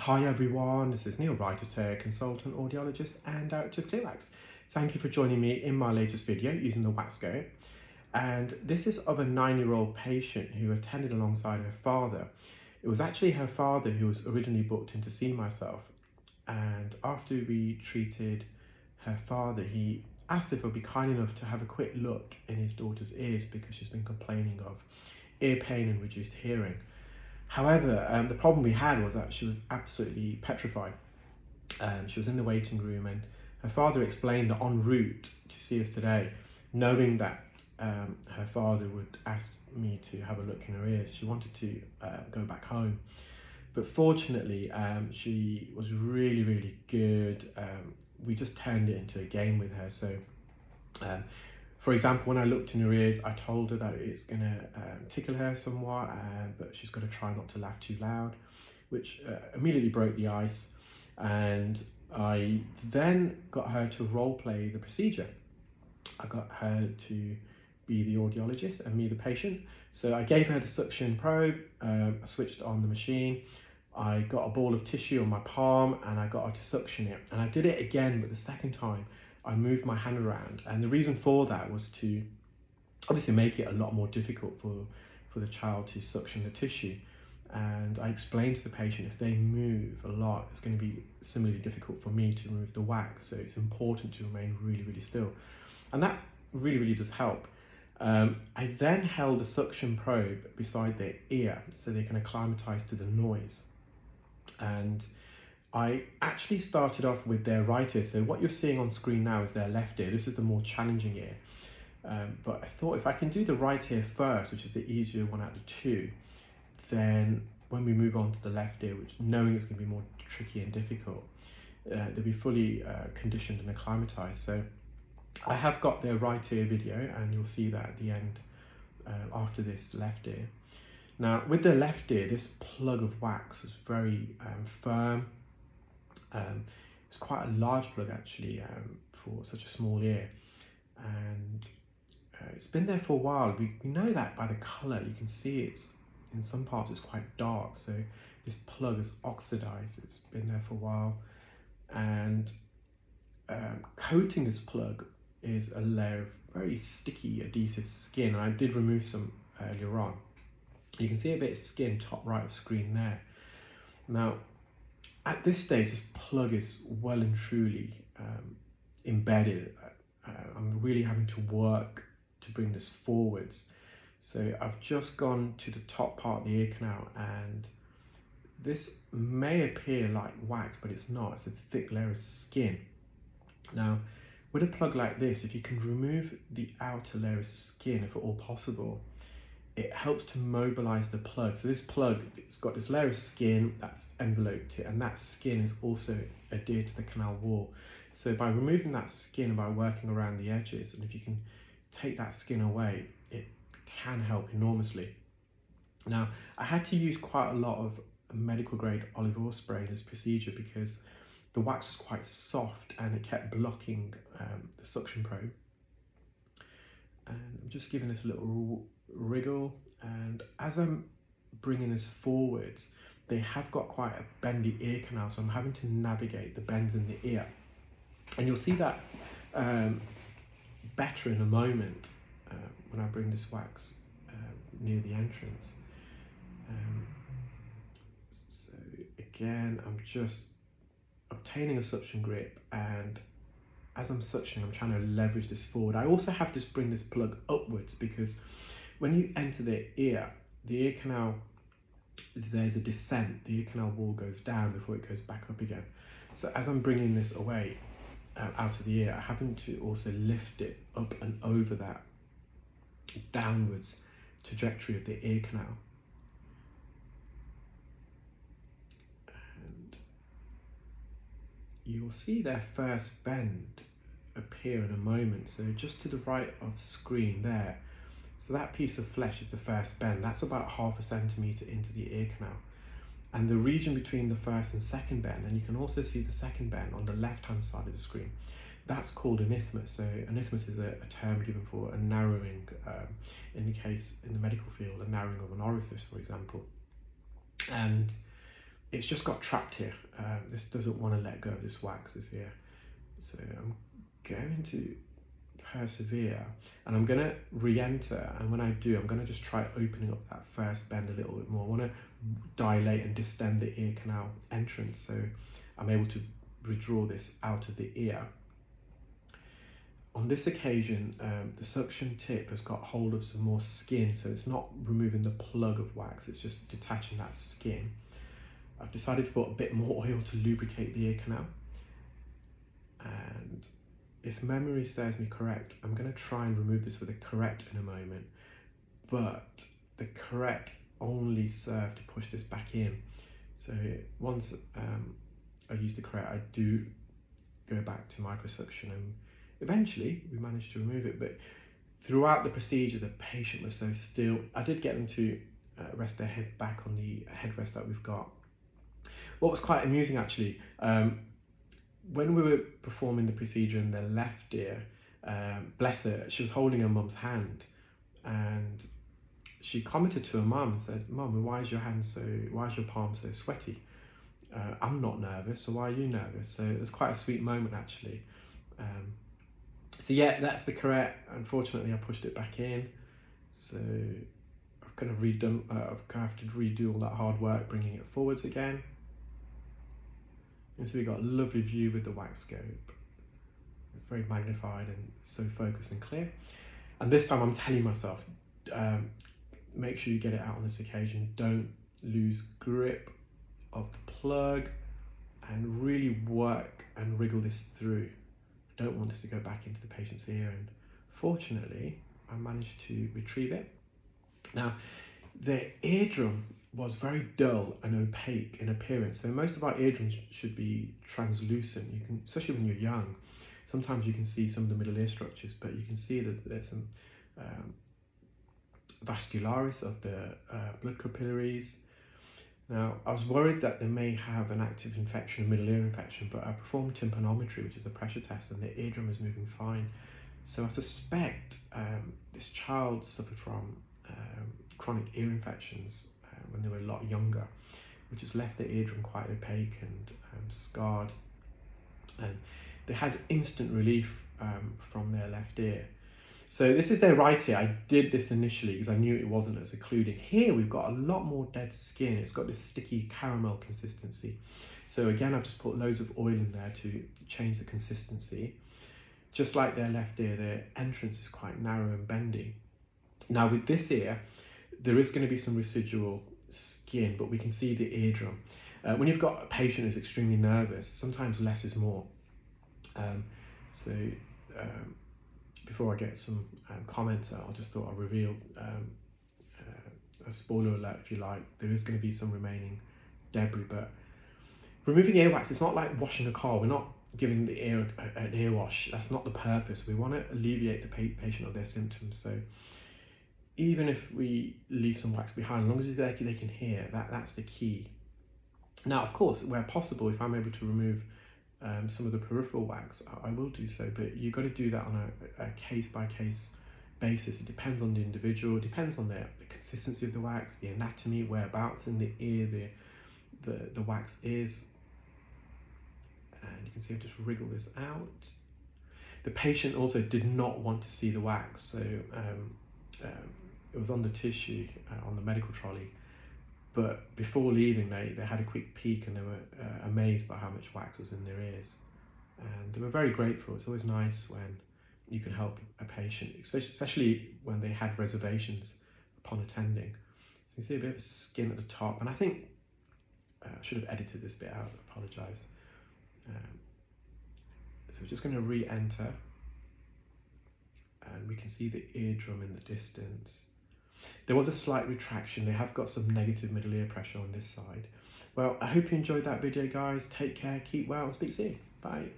Hi everyone, this is Neel Raithatha, consultant audiologist and director of ClearWax. Thank you for joining me in my latest video using the WAXscope. And this is of a 9-year-old patient who attended alongside her father. It was actually her father who was originally booked in to see myself. And after we treated her father, he asked if I'd be kind enough to have a quick look in his daughter's ears because she's been complaining of ear pain and reduced hearing. However, the problem we had was that she was absolutely petrified. She was in the waiting room and her father explained that en route to see us today, knowing that her father would ask me to have a look in her ears, she wanted to go back home. But fortunately, she was really good. We just turned it into a game with her. So for example, when I looked in her ears, I told her that it's going to tickle her somewhat, but she's got to try not to laugh too loud, which immediately broke the ice. And I then got her to role play the procedure. I got her to be the audiologist and me the patient. So I gave her the suction probe, I switched on the machine, I got a ball of tissue on my palm and I got her to suction it. And I did it again, but the second time I moved my hand around, and the reason for that was to obviously make it a lot more difficult for the child to suction the tissue. And I explained to the patient if they move a lot, it's going to be similarly difficult for me to remove the wax. So it's important to remain really still. And that really does help. I then held a suction probe beside their ear so they can acclimatize to the noise. And I actually started off with their right ear. So what you're seeing on screen now is their left ear. This is the more challenging ear. But I thought if I can do the right ear first, which is the easier one out of the two, then when we move on to the left ear, which knowing it's going to be more tricky and difficult, they'll be fully conditioned and acclimatized. So I have got their right ear video and you'll see that at the end after this left ear. Now with the left ear, this plug of wax was very firm. It's quite a large plug actually for such a small ear, and it's been there for a while. We know that by the colour. You can see it's in some parts it's quite dark, so this plug is oxidized. It's been there for a while, and coating this plug is a layer of very sticky adhesive skin, and I did remove some earlier on. You can see a bit of skin top right of screen there. Now at this stage, this plug is well and truly embedded. I'm really having to work to bring this forwards. So I've just gone to the top part of the ear canal, and this may appear like wax, but it's not. It's a thick layer of skin. Now, with a plug like this, if you can remove the outer layer of skin, if at all possible, it helps to mobilize the plug. So this plug, it's got this layer of skin that's enveloped it, and that skin is also adhered to the canal wall. So by removing that skin and by working around the edges, and if you can take that skin away, it can help enormously. Now, I had to use quite a lot of medical grade olive oil spray in this procedure because the wax was quite soft and it kept blocking the suction probe. And I'm just giving this a little wriggle, and as I'm bringing this forwards, they have got quite a bendy ear canal, so I'm having to navigate the bends in the ear, and you'll see that better in a moment when I bring this wax near the entrance. So again, I'm just obtaining a suction grip, and as I'm suctioning, I'm trying to leverage this forward. I also have to bring this plug upwards because when you enter the ear canal, there's a descent. The ear canal wall goes down before it goes back up again. So as I'm bringing this away out of the ear, I'm having to also lift it up and over that downwards trajectory of the ear canal. And you'll see their first bend appear in a moment. So just to the right of screen there, so that piece of flesh is the first bend. That's about 1/2 centimetre into the ear canal. And the region between the first and second bend, and you can also see the second bend on the left hand side of the screen, that's called an isthmus. So an isthmus is a term given for a narrowing, in the medical field, a narrowing of an orifice, for example. And it's just got trapped here. This doesn't want to let go of this wax, this ear. So I'm going to persevere, and I'm going to re-enter, and when I do, I'm going to just try opening up that first bend a little bit more. I want to dilate and distend the ear canal entrance so I'm able to withdraw this out of the ear. On this occasion, the suction tip has got hold of some more skin, so it's not removing the plug of wax, it's just detaching that skin. I've decided to put a bit more oil to lubricate the ear canal, and if memory serves me correct, I'm going to try and remove this with a correct in a moment, but the correct only served to push this back in. So once I use the correct, I do go back to microsuction, and eventually we managed to remove it. But throughout the procedure, the patient was so still. I did get them to rest their head back on the headrest that we've got. What was quite amusing actually, when we were performing the procedure in the left ear, bless her, she was holding her mum's hand, and she commented to her mum and said, "Mum, why is your palm so sweaty? I'm not nervous, so why are you nervous?" So it was quite a sweet moment actually. So yeah, that's the correct. Unfortunately, I pushed it back in, so I've kind of have to redo all that hard work bringing it forwards again. And so we've got a lovely view with the WAXscope. It's very magnified and so focused and clear. And this time I'm telling myself, make sure you get it out on this occasion. Don't lose grip of the plug, and really work and wriggle this through. I don't want this to go back into the patient's ear, and fortunately I managed to retrieve it. Now, the eardrum was very dull and opaque in appearance. So most of our eardrums should be translucent. You can, especially when you're young, sometimes you can see some of the middle ear structures, but you can see that there's some vascularis of the blood capillaries. Now, I was worried that they may have an active infection, a middle ear infection, but I performed tympanometry, which is a pressure test, and the eardrum is moving fine. So I suspect this child suffered from chronic ear infections when they were a lot younger, which has left the eardrum quite opaque and scarred. And they had instant relief from their left ear. So this is their right ear. I did this initially because I knew it wasn't as occluding. Here we've got a lot more dead skin. It's got this sticky caramel consistency. So again, I've just put loads of oil in there to change the consistency. Just like their left ear, their entrance is quite narrow and bendy. Now with this ear, there is going to be some residual skin, but we can see the eardrum. When you've got a patient who's extremely nervous, sometimes less is more. Before I get some comments, I just thought I'd reveal a spoiler alert, if you like. There is going to be some remaining debris, but removing earwax, it's not like washing a car. We're not giving the ear an ear wash. That's not the purpose. We want to alleviate the patient of their symptoms. So even if we leave some wax behind, as long as they can hear, that's the key. Now, of course, where possible, if I'm able to remove some of the peripheral wax, I will do so, but you've got to do that on a case-by-case basis. It depends on the individual, it depends on the consistency of the wax, the anatomy, whereabouts in the ear the wax is. And you can see I've just wriggled this out. The patient also did not want to see the wax, so it was on the tissue on the medical trolley. But before leaving, they had a quick peek, and they were amazed by how much wax was in their ears. And they were very grateful. It's always nice when you can help a patient, especially when they had reservations upon attending. So you see a bit of skin at the top, and I think I should have edited this bit out, I apologise. So we're just going to re-enter, and we can see the eardrum in the distance. There was a slight retraction. They have got some negative middle ear pressure on this side. Well, I hope you enjoyed that video, guys. Take care, keep well, and speak soon. Bye.